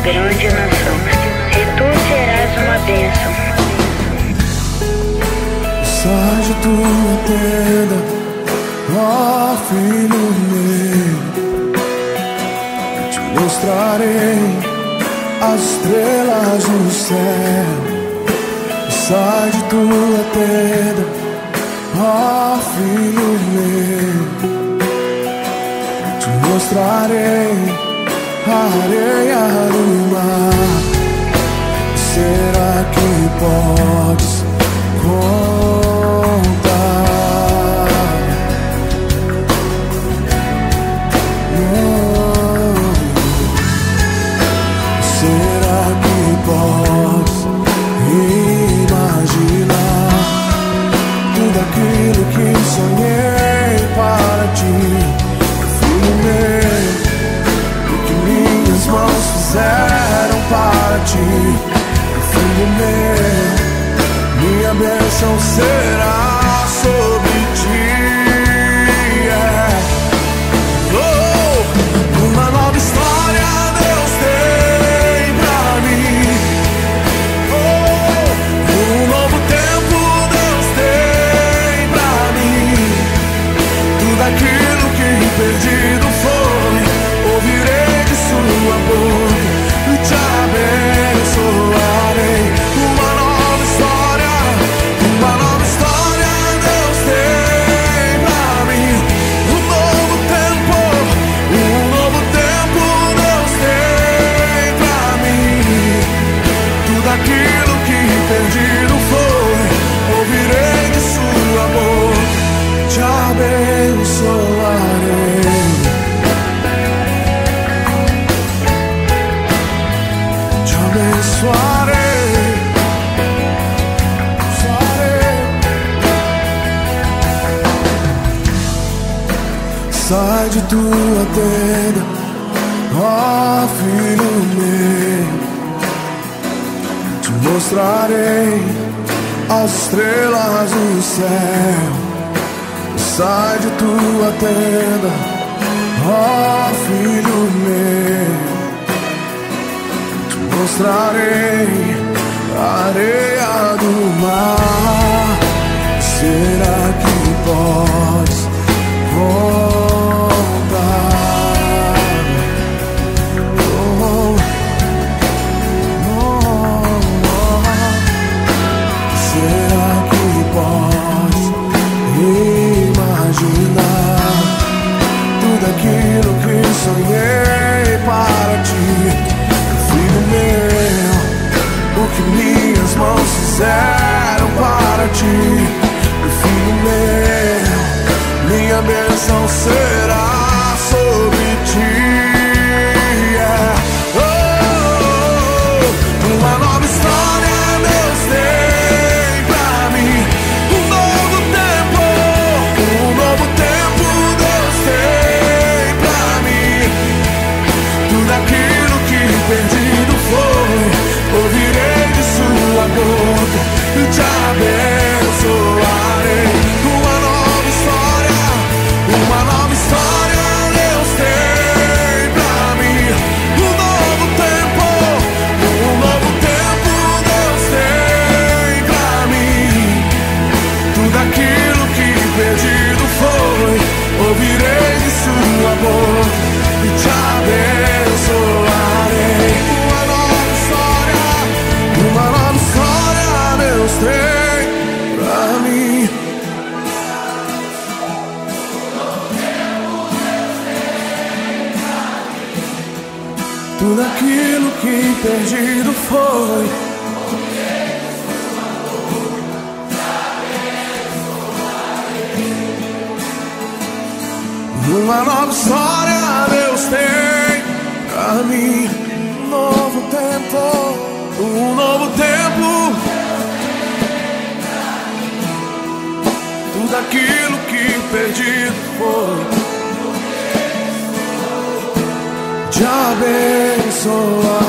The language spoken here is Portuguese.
grande nação, e tu serás uma bênção. Sai de tua tenda, ó filho meu, eu te mostrarei as estrelas no céu. Sai de tua tenda, ó filho meu, eu te mostrarei a areia do mar. Será que podes contar? Será que podes imaginar tudo aquilo que sonhei para ti, filho meu? O que minhas mãos fizeram para ti, filho meu? Minha bênção será sobre ti. Oh, uma nova história Deus tem pra mim. Oh, um novo tempo Deus tem pra mim. Tudo aquilo que perdido foi, ouvirei de sua boca e te abençoarei. Uma nova história Deus tem pra mim. Um novo tempo Deus tem pra mim. Tudo aquilo que perdido foi, ouvirei de sua boca, te abençoarei. Te abençoarei. Sai de tua tenda, ó filho meu, te mostrarei as estrelas no céu. Sai de tua tenda, ó filho meu, te mostrarei a areia do mar. Será que podes contar? Oh, oh, oh. Será que podes imaginar tudo aquilo que sonhei para ti, filho meu? O que minhas mãos fizeram para ti, filho meu? Minha bênção será sobre ti. Oh, uma nova história Deus tem pra mim. Um novo tempo Deus tem pra mim. Tudo aquilo que perdido foi, ouvirei de sua boca e te abençoarei. Uma nova história Deus tem pra mim. Um novo tempo Deus tem pra mim. Tudo aquilo que perdido foi, ouvirei de sua boca e te abençoarei. Uma nova história Deus tem pra mim. Tudo aquilo que perdido foi, uma nova história Deus tem pra mim. Um novo tempo tudo aquilo que perdido foi, te abençoar.